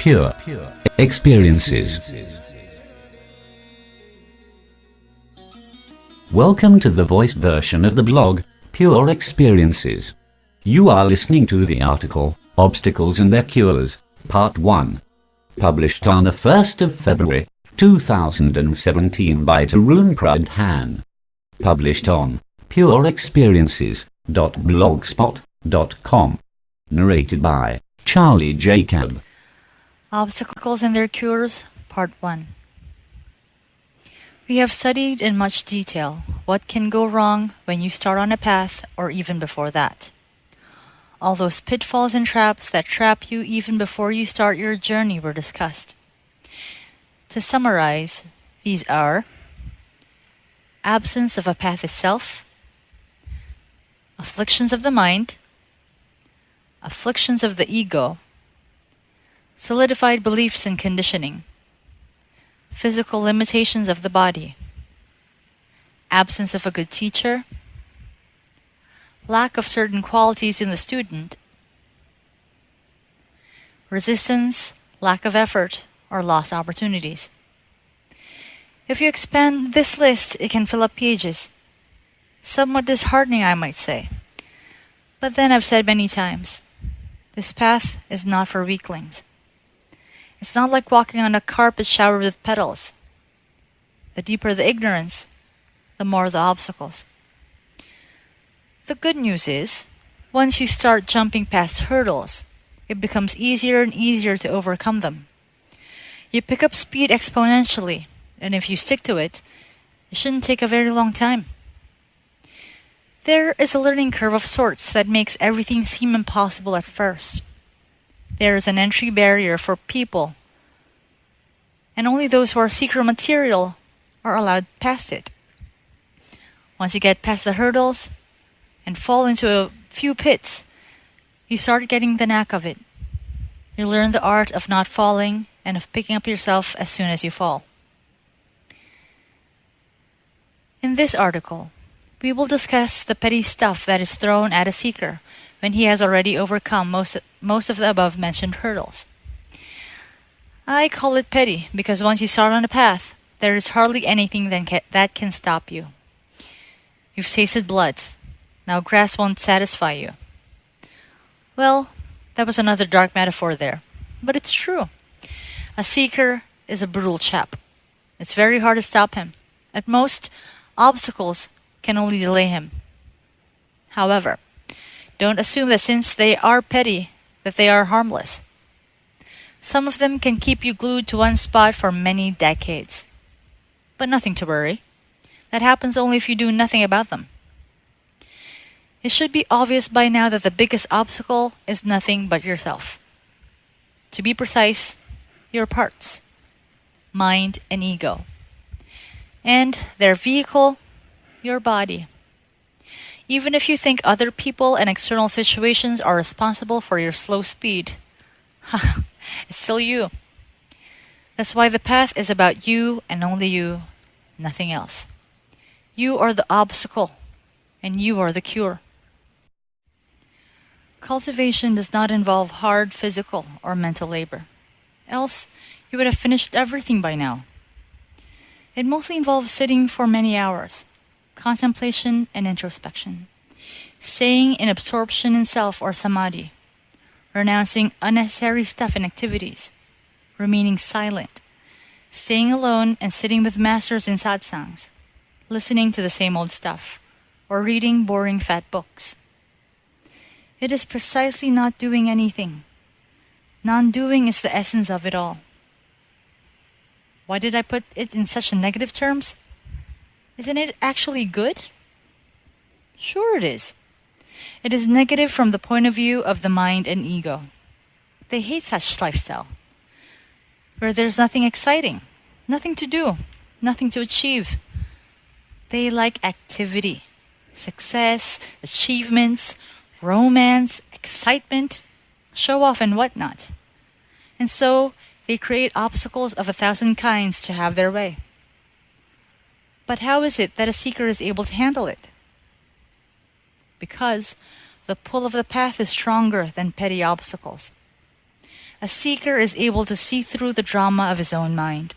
Pure Experiences. Welcome to the voice version of the blog, Pure Experiences. You are listening to the article, Obstacles and Their Cures, Part 1, published on the 1st of February, 2017 by Tarun Pradhaan. Published on pureexperiences.blogspot.com. Narrated by Charlie Jacob. Obstacles and Their Cures, Part 1. We have studied in much detail what can go wrong when you start on a path or even before that. All those pitfalls and traps that trap you even before you start your journey were discussed. To summarize, these are absence of a path itself, afflictions of the mind, afflictions of the ego, solidified beliefs and conditioning, physical limitations of the body, absence of a good teacher, lack of certain qualities in the student, resistance, lack of effort, or lost opportunities. If you expand this list, it can fill up pages. Somewhat disheartening, I might say. But then I've said many times, this path is not for weaklings. It's not like walking on a carpet showered with petals. The deeper the ignorance, the more the obstacles. The good news is, once you start jumping past hurdles, it becomes easier and easier to overcome them. You pick up speed exponentially, and if you stick to it, it shouldn't take a very long time. There is a learning curve of sorts that makes everything seem impossible at first. There is an entry barrier for people, and only those who are seeker material are allowed past it. Once you get past the hurdles and fall into a few pits, you start getting the knack of it. You learn the art of not falling and of picking up yourself as soon as you fall. In this article, we will discuss the petty stuff that is thrown at a seeker when he has already overcome most of the above-mentioned hurdles. I call it petty because once you start on a path, there is hardly anything that can stop you. You've tasted blood. Now grass won't satisfy you. Well, that was another dark metaphor there, but it's true. A seeker is a brutal chap. It's very hard to stop him. At most, obstacles can only delay him. However, don't assume that since they are petty, that they are harmless. Some of them can keep you glued to one spot for many decades. But nothing to worry. That happens only if you do nothing about them. It should be obvious by now that the biggest obstacle is nothing but yourself. To be precise, your parts, mind and ego. And their vehicle, your body. Even if you think other people and external situations are responsible for your slow speed, it's still you. That's why the path is about you and only you, nothing else. You are the obstacle, and you are the cure. Cultivation does not involve hard physical or mental labor. Else, you would have finished everything by now. It mostly involves sitting for many hours, contemplation and introspection, staying in absorption in self or samadhi, renouncing unnecessary stuff and activities, remaining silent, staying alone and sitting with masters in satsangs, listening to the same old stuff, or reading boring fat books. It is precisely not doing anything. Non-doing is the essence of it all. Why did I put it in such negative terms? Isn't it actually good? Sure it is. It is negative from the point of view of the mind and ego. They hate such lifestyle, where there's nothing exciting, nothing to do, nothing to achieve. They like activity, success, achievements, romance, excitement, show off and whatnot. And so they create obstacles of 1,000 kinds to have their way. But how is it that a seeker is able to handle it? Because the pull of the path is stronger than petty obstacles. a seeker is able to see through the drama of his own mind.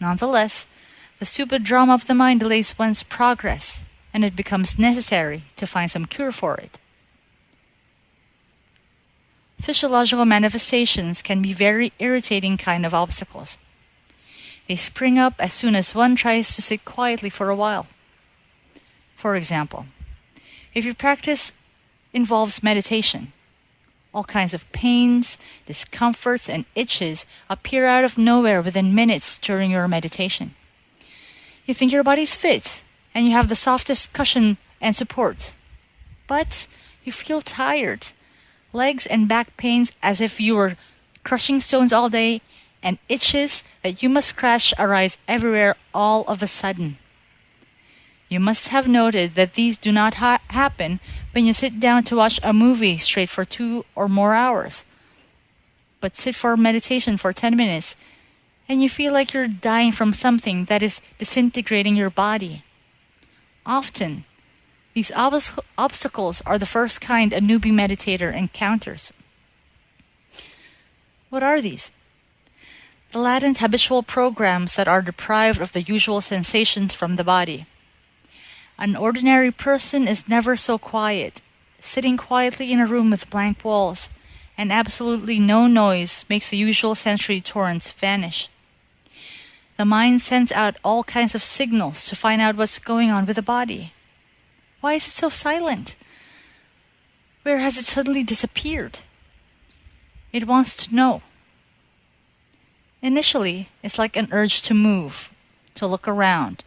Nonetheless, the stupid drama of the mind delays one's progress, and it becomes necessary to find some cure for it. Physiological manifestations can be very irritating kind of obstacles. They spring up as soon as one tries to sit quietly for a while. For example, if your practice involves meditation, all kinds of pains, discomforts, and itches appear out of nowhere within minutes during your meditation. You think your body's fit, and you have the softest cushion and support. But you feel tired, legs and back pains as if you were crushing stones all day, and itches that you must scratch arise everywhere all of a sudden. You must have noted that these do not happen when you sit down to watch a movie straight for 2 or more hours. But sit for meditation for 10 minutes, and you feel like you're dying from something that is disintegrating your body. Often, these obstacles are the first kind a newbie meditator encounters. What are these? The latent habitual programs that are deprived of the usual sensations from the body. An ordinary person is never so quiet. Sitting quietly in a room with blank walls and absolutely no noise makes the usual sensory torrents vanish. The mind sends out all kinds of signals to find out what's going on with the body. Why is it so silent? Where has it suddenly disappeared? It wants to know. Initially, it's like an urge to move, to look around.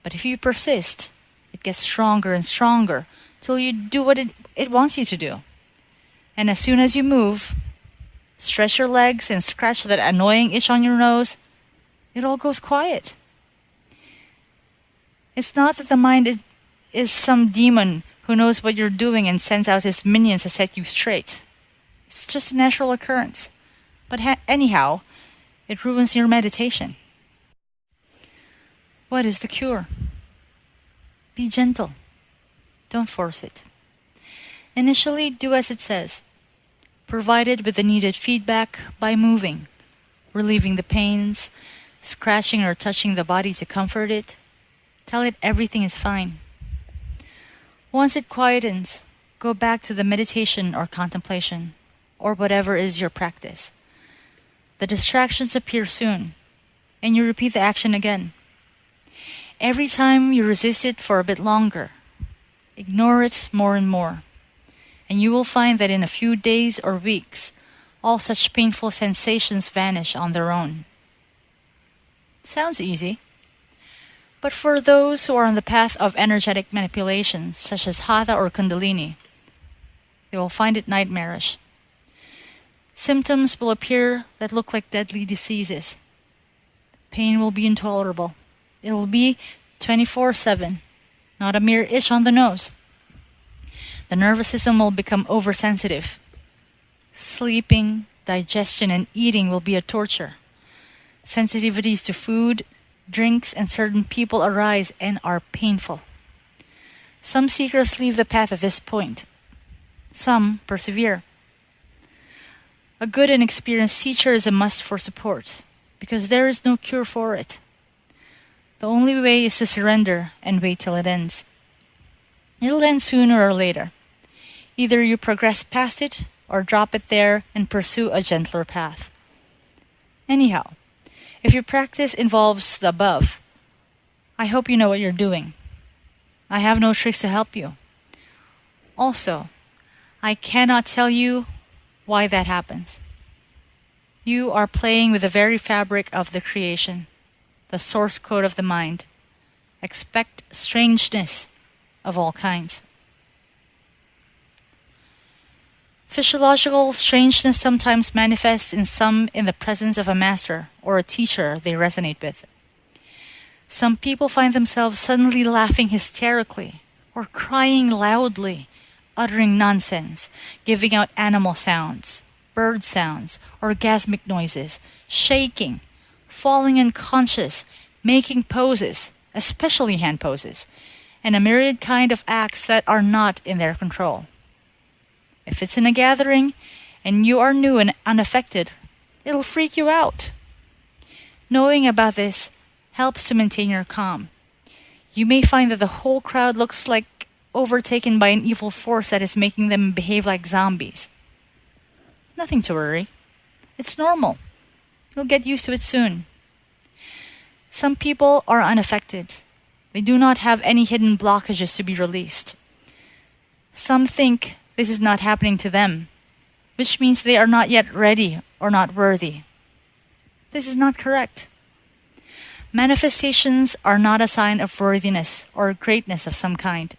But if you persist, it gets stronger and stronger till you do what it wants you to do. And as soon as you move, stretch your legs and scratch that annoying itch on your nose, it all goes quiet. It's not that the mind is some demon who knows what you're doing and sends out his minions to set you straight. It's just a natural occurrence. But anyhow, it ruins your meditation. What is the cure? Be gentle. Don't force it. Initially, do as it says, provided with the needed feedback by moving, relieving the pains, scratching or touching the body to comfort it. Tell it everything is fine. Once it quietens, go back to the meditation or contemplation, or whatever is your practice. The distractions appear soon, and you repeat the action again. Every time you resist it for a bit longer, ignore it more and more, and you will find that in a few days or weeks, all such painful sensations vanish on their own. Sounds easy. But for those who are on the path of energetic manipulations, such as Hatha or Kundalini, they will find it nightmarish. Symptoms will appear that look like deadly diseases. Pain will be intolerable. It will be 24/7, not a mere itch on the nose. The nervous system will become oversensitive. Sleeping, digestion, and eating will be a torture. Sensitivities to food, drinks, and certain people arise and are painful. Some seekers leave the path at this point. Some persevere. A good and experienced teacher is a must for support, because there is no cure for it. The only way is to surrender and wait till it ends. It'll end sooner or later. Either you progress past it or drop it there and pursue a gentler path. Anyhow, if your practice involves the above, I hope you know what you're doing. I have no tricks to help you. Also, I cannot tell you why that happens. You are playing with the very fabric of the creation, the source code of the mind. Expect strangeness of all kinds. Physiological strangeness sometimes manifests in some in the presence of a master or a teacher they resonate with. Some people find themselves suddenly laughing hysterically or crying loudly, uttering nonsense, giving out animal sounds, bird sounds, orgasmic noises, shaking, falling unconscious, making poses, especially hand poses, and a myriad kind of acts that are not in their control. If it's in a gathering and you are new and unaffected, It'll freak you out. Knowing about this helps to maintain your calm. You may find that the whole crowd looks like overtaken by an evil force that is making them behave like zombies. Nothing to worry. It's normal. You'll get used to it soon. Some people are unaffected. They do not have any hidden blockages to be released. Some think this is not happening to them, which means they are not yet ready or not worthy. This is not correct. Manifestations are not a sign of worthiness or greatness of some kind,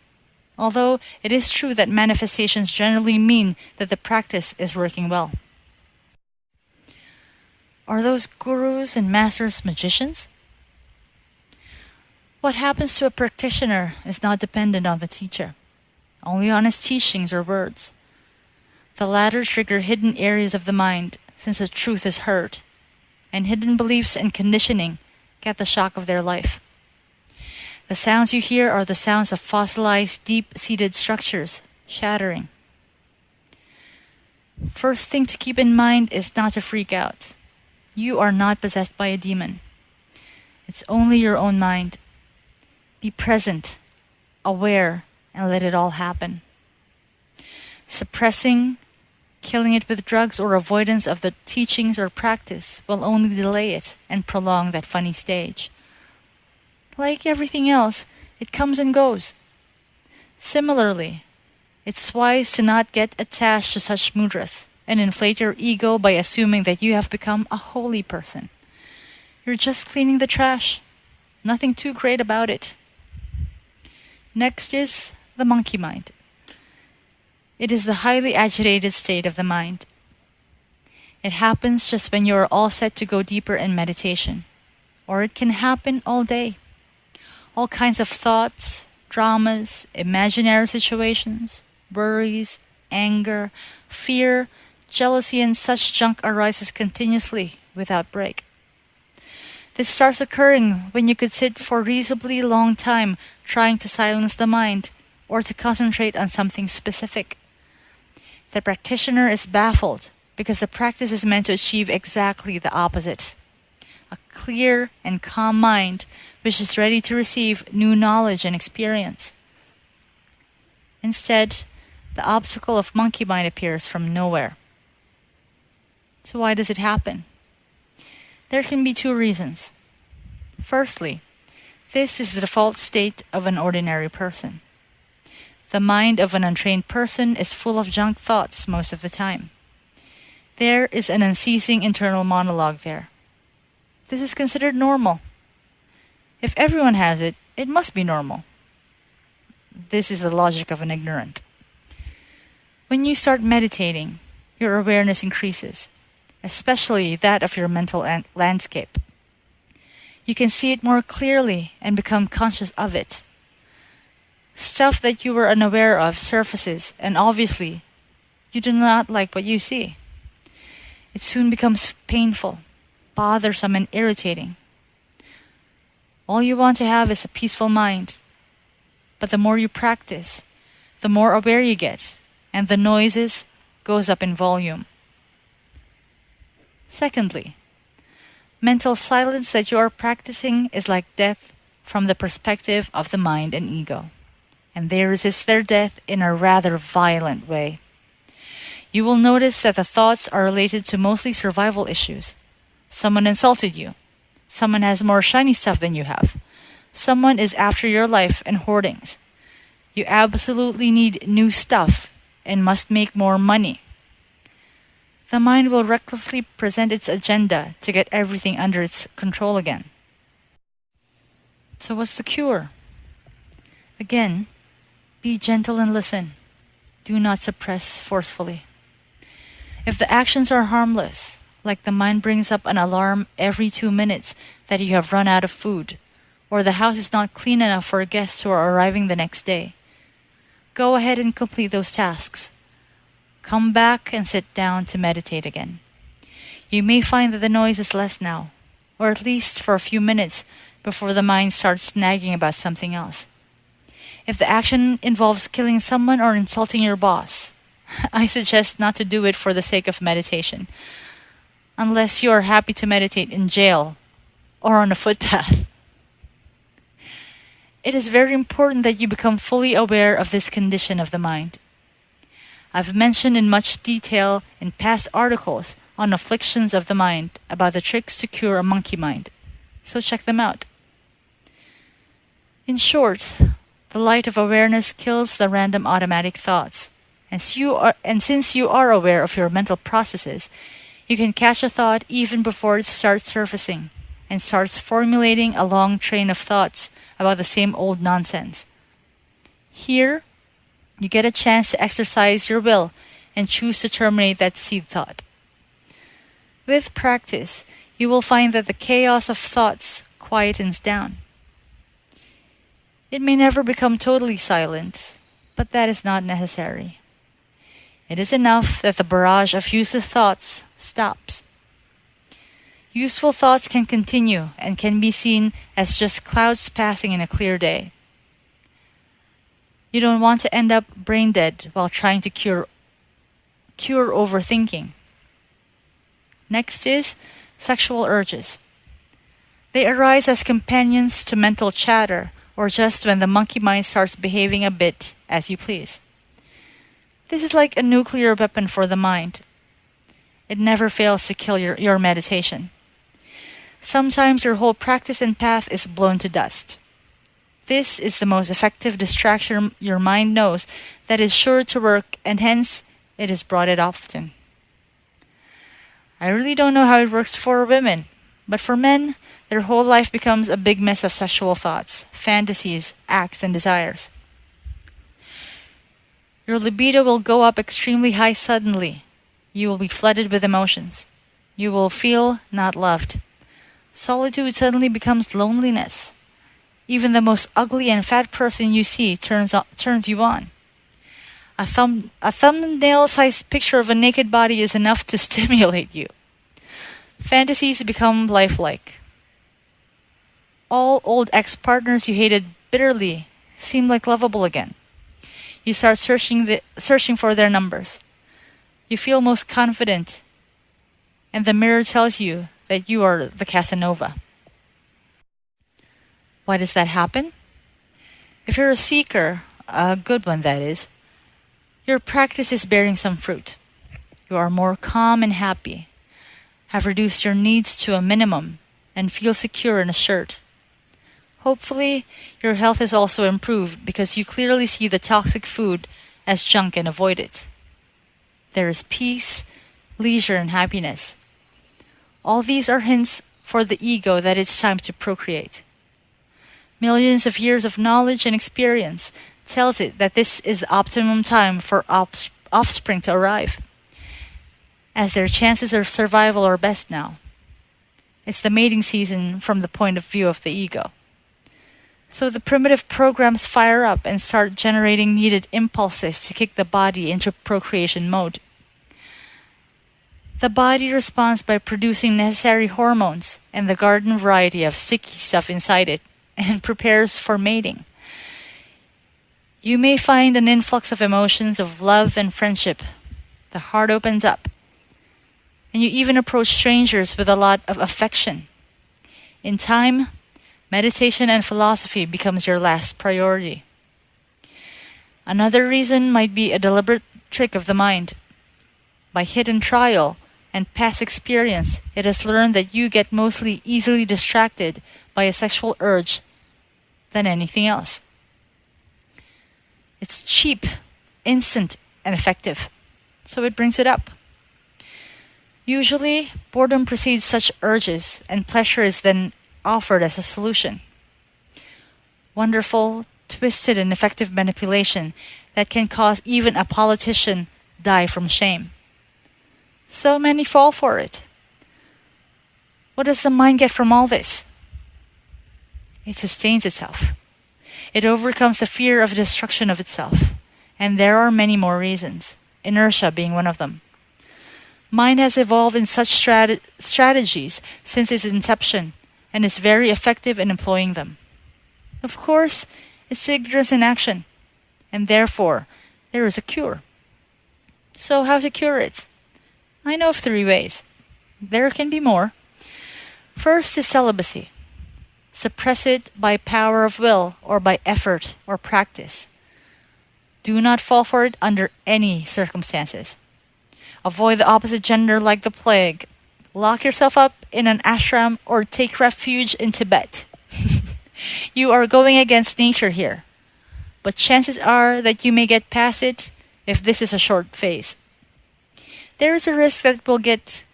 although it is true that manifestations generally mean that the practice is working well. Are those gurus and masters magicians? What happens to a practitioner is not dependent on the teacher, only on his teachings or words. The latter trigger hidden areas of the mind since the truth is heard, and hidden beliefs and conditioning get the shock of their life. The sounds you hear are the sounds of fossilized, deep-seated structures shattering. First thing to keep in mind is not to freak out. You are not possessed by a demon. It's only your own mind. Be present, aware, and let it all happen. Suppressing, killing it with drugs, or avoidance of the teachings or practice will only delay it and prolong that funny stage. Like everything else, it comes and goes. Similarly, it's wise to not get attached to such mudras and inflate your ego by assuming that you have become a holy person. You're just cleaning the trash. Nothing too great about it. Next is the monkey mind. It is the highly agitated state of the mind. It happens just when you are all set to go deeper in meditation, or it can happen all day. All kinds of thoughts, dramas, imaginary situations, worries, anger, fear, jealousy, and such junk arises continuously without break. This starts occurring when you could sit for a reasonably long time trying to silence the mind or to concentrate on something specific. The practitioner is baffled because the practice is meant to achieve exactly the opposite. A clear and calm mind which is ready to receive new knowledge and experience. Instead, the obstacle of monkey mind appears from nowhere. So why does it happen? There can be two reasons. Firstly, this is the default state of an ordinary person. The mind of an untrained person is full of junk thoughts most of the time. There is an unceasing internal monologue there. This is considered normal. If everyone has it, it must be normal. This is the logic of an ignorant. When you start meditating, your awareness increases, especially that of your mental landscape. You can see it more clearly and become conscious of it. Stuff that you were unaware of surfaces, and obviously, you do not like what you see. It soon becomes painful, bothersome, and irritating. All you want to have is a peaceful mind. But the more you practice, the more aware you get, and the noises goes up in volume. Secondly, mental silence that you are practicing is like death from the perspective of the mind and ego, and they resist their death in a rather violent way. You will notice that the thoughts are related to mostly survival issues. Someone insulted you. Someone has more shiny stuff than you have. Someone is after your life and hoardings. You absolutely need new stuff and must make more money. The mind will recklessly present its agenda to get everything under its control again. So what's the cure? Again, be gentle and listen. Do not suppress forcefully. If the actions are harmless, like the mind brings up an alarm every 2 minutes that you have run out of food, or the house is not clean enough for guests who are arriving the next day, go ahead and complete those tasks. Come back and sit down to meditate again. You may find that the noise is less now, or at least for a few minutes before the mind starts nagging about something else. If the action involves killing someone or insulting your boss, I suggest not to do it for the sake of meditation. unless you are happy to meditate in jail or on a footpath. It is very important that you become fully aware of this condition of the mind. I've mentioned in much detail in past articles on afflictions of the mind about the tricks to cure a monkey mind, so check them out. In short, the light of awareness kills the random automatic thoughts, and since you are aware of your mental processes, you can catch a thought even before it starts surfacing and starts formulating a long train of thoughts about the same old nonsense. Here, you get a chance to exercise your will and choose to terminate that seed thought. With practice, you will find that the chaos of thoughts quietens down. It may never become totally silent, but that is not necessary. It is enough that the barrage of useless thoughts stops. Useful thoughts can continue and can be seen as just clouds passing in a clear day. You don't want to end up brain dead while trying to cure overthinking. Next is sexual urges. They arise as companions to mental chatter or just when the monkey mind starts behaving a bit as you please. This is like a nuclear weapon for the mind. It never fails to kill your meditation. Sometimes your whole practice and path is blown to dust. This is the most effective distraction your mind knows that is sure to work, and hence it is brought it often. I really don't know how it works for women, but for men, their whole life becomes a big mess of sexual thoughts, fantasies, acts, and desires. Your libido will go up extremely high suddenly. You will be flooded with emotions. You will feel not loved. Solitude suddenly becomes loneliness. Even the most ugly and fat person you see turns you on. A thumbnail-sized picture of a naked body is enough to stimulate you. Fantasies become lifelike. All old ex-partners you hated bitterly seem like lovable again. You start searching for their numbers. You feel most confident, and the mirror tells you that you are the Casanova. Why does that happen? If you're a seeker, a good one that is, your practice is bearing some fruit. You are more calm and happy, have reduced your needs to a minimum, and feel secure and assured. Hopefully, your health is also improved because you clearly see the toxic food as junk and avoid it. There is peace, leisure, and happiness. All these are hints for the ego that it's time to procreate. Millions of years of knowledge and experience tells it that this is the optimum time for offspring to arrive, as their chances of survival are best now. It's the mating season from the point of view of the ego. So the primitive programs fire up and start generating needed impulses to kick the body into procreation mode. The body responds by producing necessary hormones and the garden variety of sticky stuff inside it and prepares for mating. You may find an influx of emotions of love and friendship. The heart opens up. And you even approach strangers with a lot of affection. In time, meditation and philosophy becomes your last priority. Another reason might be a deliberate trick of the mind. By hidden trial and past experience, it has learned that you get mostly easily distracted by a sexual urge than anything else. It's cheap, instant, and effective, so it brings it up. Usually, boredom precedes such urges, and pleasure is then offered as a solution. Wonderful, twisted, and effective manipulation that can cause even a politician die from shame. So many fall for it. What does the mind get from all this? It sustains itself. It overcomes the fear of destruction of itself. And there are many more reasons, inertia being one of them. Mind has evolved in such strategies since its inception and is very effective in employing them. Of course, it's ignorance in action, and therefore, there is a cure. So how to cure it? I know of 3 ways. There can be more. First is celibacy. Suppress it by power of will or by effort or practice. Do not fall for it under any circumstances. Avoid the opposite gender like the plague. Lock yourself up in an ashram or take refuge in Tibet. You are going against nature here, but chances are that you may get past it if this is a short phase. There is a risk that it will get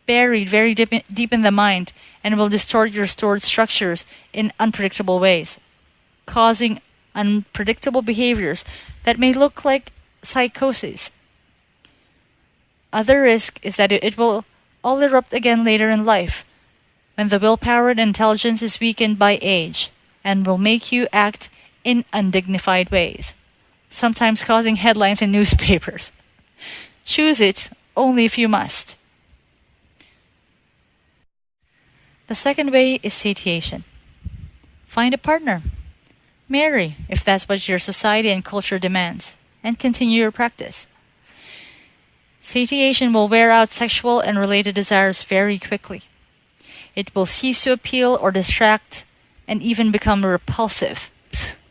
buried very deep in the mind and will distort your stored structures in unpredictable ways, causing unpredictable behaviors that may look like psychosis. Other risk is that it will all erupt again later in life, when the willpower and intelligence is weakened by age, and will make you act in undignified ways, sometimes causing headlines in newspapers. Choose it only if you must. The second way is satiation. Find a partner. Marry, if that's what your society and culture demands, and continue your practice. Satiation will wear out sexual and related desires very quickly. It will cease to appeal or distract and even become repulsive.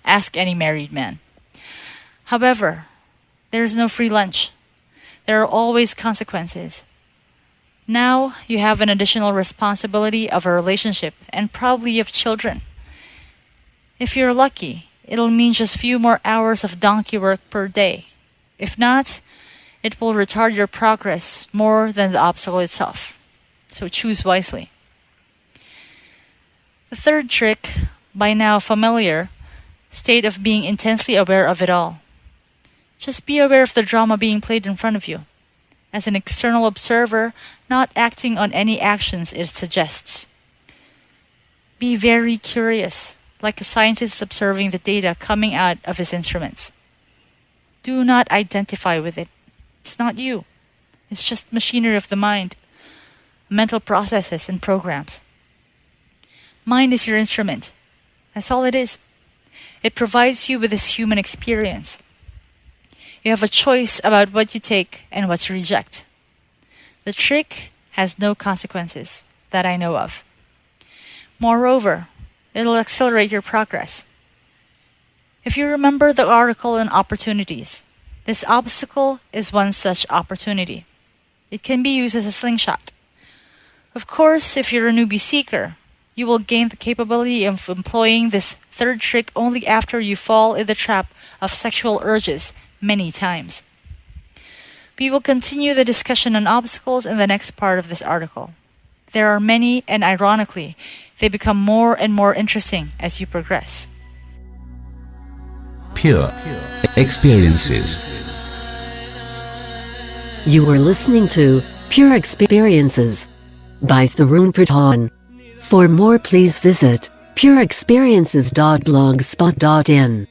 Ask any married man. However, there is no free lunch. There are always consequences. Now you have an additional responsibility of a relationship and probably of children. If you're lucky, it'll mean just few more hours of donkey work per day. If not, it will retard your progress more than the obstacle itself. So choose wisely. The third trick, by now familiar, state of being intensely aware of it all. Just be aware of the drama being played in front of you, as an external observer, not acting on any actions it suggests. Be very curious, like a scientist observing the data coming out of his instruments. Do not identify with it. It's not you. It's just machinery of the mind, mental processes and programs. Mind is your instrument. That's all it is. It provides you with this human experience. You have a choice about what you take and what to reject. The trick has no consequences that I know of. Moreover, it'll accelerate your progress. If you remember the article on opportunities, this obstacle is one such opportunity. It can be used as a slingshot. Of course, if you're a newbie seeker, you will gain the capability of employing this third trick only after you fall in the trap of sexual urges many times. We will continue the discussion on obstacles in the next part of this article. There are many, and ironically, they become more and more interesting as you progress. Pure experiences. You were listening to Pure Experiences by Tarun Pradhaan. For more, please visit pureexperiences.blogspot.in.